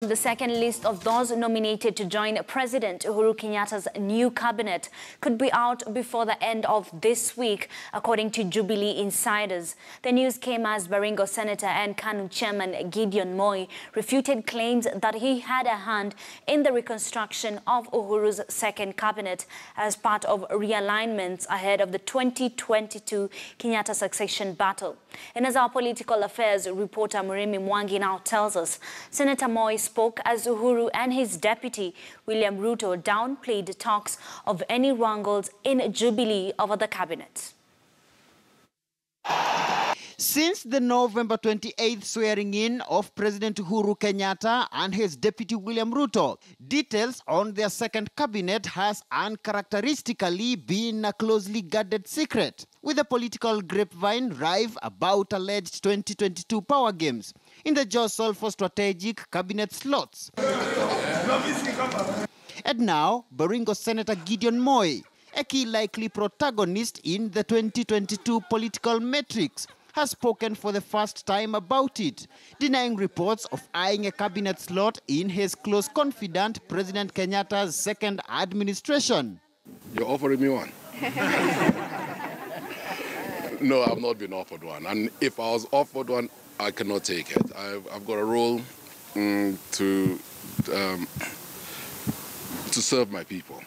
The second list of those nominated to join President Uhuru Kenyatta's new cabinet could be out before the end of this week, according to Jubilee insiders. The news came as Baringo Senator and KANU Chairman Gideon Moi refuted claims that he had a hand in the reconstruction of Uhuru's second cabinet as part of realignments ahead of the 2022 Kenyatta succession battle. And as our political affairs reporter Murimi Mwangi now tells us, Senator Moi spoke as Uhuru and his deputy William Ruto downplayed talks of any wrangles in Jubilee over the cabinet. Since the November 28th swearing-in of President Uhuru Kenyatta and his deputy William Ruto, details on their second cabinet has uncharacteristically been a closely guarded secret, with a political grapevine rife about alleged 2022 power games in the jostle for strategic cabinet slots. And now, Baringo Senator Gideon Moi, a key likely protagonist in the 2022 political matrix, has spoken for the first time about it, denying reports of eyeing a cabinet slot in his close confidant President Kenyatta's second administration. You're offering me one? No, I've not been offered one. And if I was offered one, I cannot take it. I've got a role to serve my people.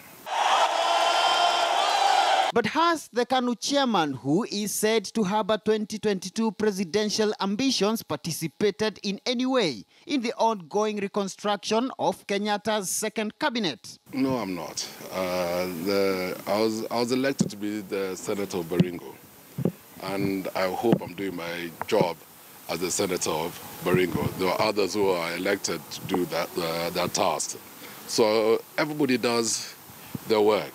But has the KANU chairman, who is said to harbor 2022 presidential ambitions, participated in any way in the ongoing reconstruction of Kenyatta's second cabinet? No, I'm not. I was elected to be the Senator of Baringo, and I hope I'm doing my job as the Senator of Baringo. There are others who are elected to do that task. So everybody does their work.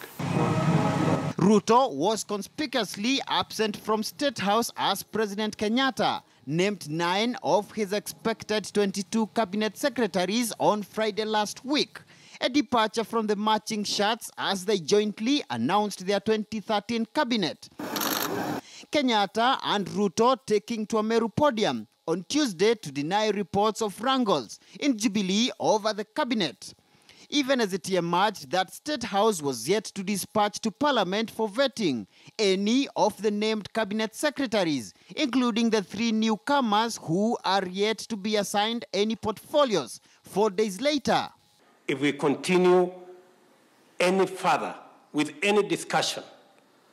Ruto was conspicuously absent from State House as President Kenyatta named 9 of his expected 22 cabinet secretaries on Friday last week, a departure from the matching shirts as they jointly announced their 2013 cabinet. Kenyatta and Ruto taking to a Meru podium on Tuesday to deny reports of wrangles in Jubilee over the cabinet, even as it emerged that State House was yet to dispatch to Parliament for vetting any of the named cabinet secretaries, including the 3 newcomers who are yet to be assigned any portfolios 4 days later. If we continue any further with any discussion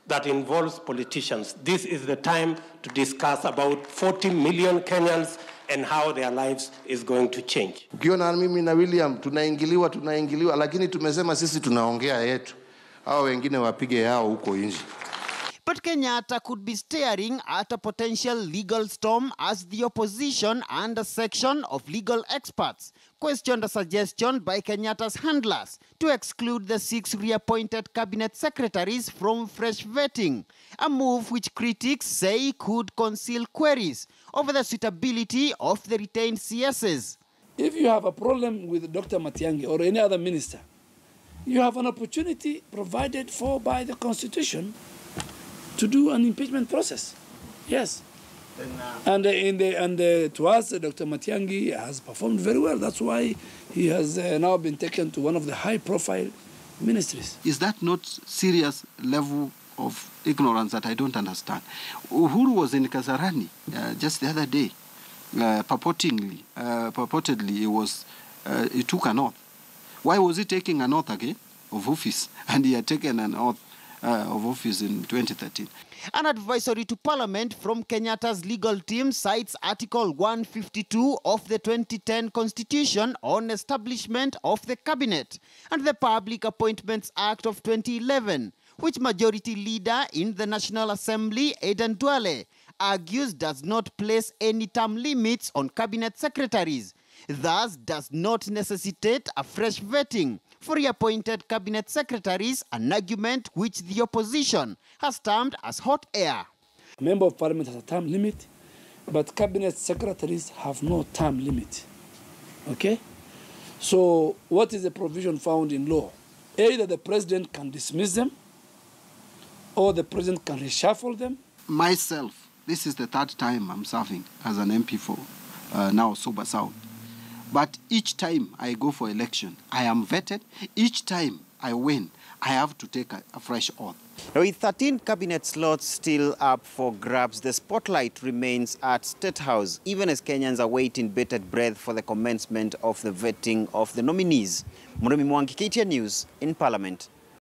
that involves politicians, this is the time to discuss about 40 million Kenyans and how their lives is going to change. Ukiona mimi na William tunaingiliwa, lakini tumesema sisi tunaongea yetu. Hao wengine wapige yao huko nje. But Kenyatta could be staring at a potential legal storm as the opposition and a section of legal experts questioned a suggestion by Kenyatta's handlers to exclude the 6 reappointed cabinet secretaries from fresh vetting, a move which critics say could conceal queries over the suitability of the retained CSs. If you have a problem with Dr. Matiang'i or any other minister, you have an opportunity provided for by the Constitution to do an impeachment process. Yes. And to us, Dr. Matiang'i has performed very well. That's why he has now been taken to one of the high-profile ministries. Is that not serious level of ignorance that I don't understand? Uhuru was in Kasarani just the other day. Purportedly, he took an oath. Why was he taking an oath again of office? And he had taken an oath of office in 2013. An advisory to Parliament from Kenyatta's legal team cites Article 152 of the 2010 Constitution on establishment of the Cabinet and the Public Appointments Act of 2011, which Majority Leader in the National Assembly, Aden Duale, argues does not place any term limits on cabinet secretaries, thus does not necessitate a fresh vetting for reappointed cabinet secretaries, an argument which the opposition has termed as hot air. A member of parliament has a term limit, but cabinet secretaries have no term limit. Okay? So what is the provision found in law? Either the president can dismiss them, or the president can reshuffle them. Myself, this is the 3rd time I'm serving as an MP for now Sober South. But each time I go for election, I am vetted. Each time I win, I have to take a fresh oath. With 13 cabinet slots still up for grabs, the spotlight remains at State House, even as Kenyans are waiting bated breath for the commencement of the vetting of the nominees. Murimi Mwangi, KTN News in Parliament.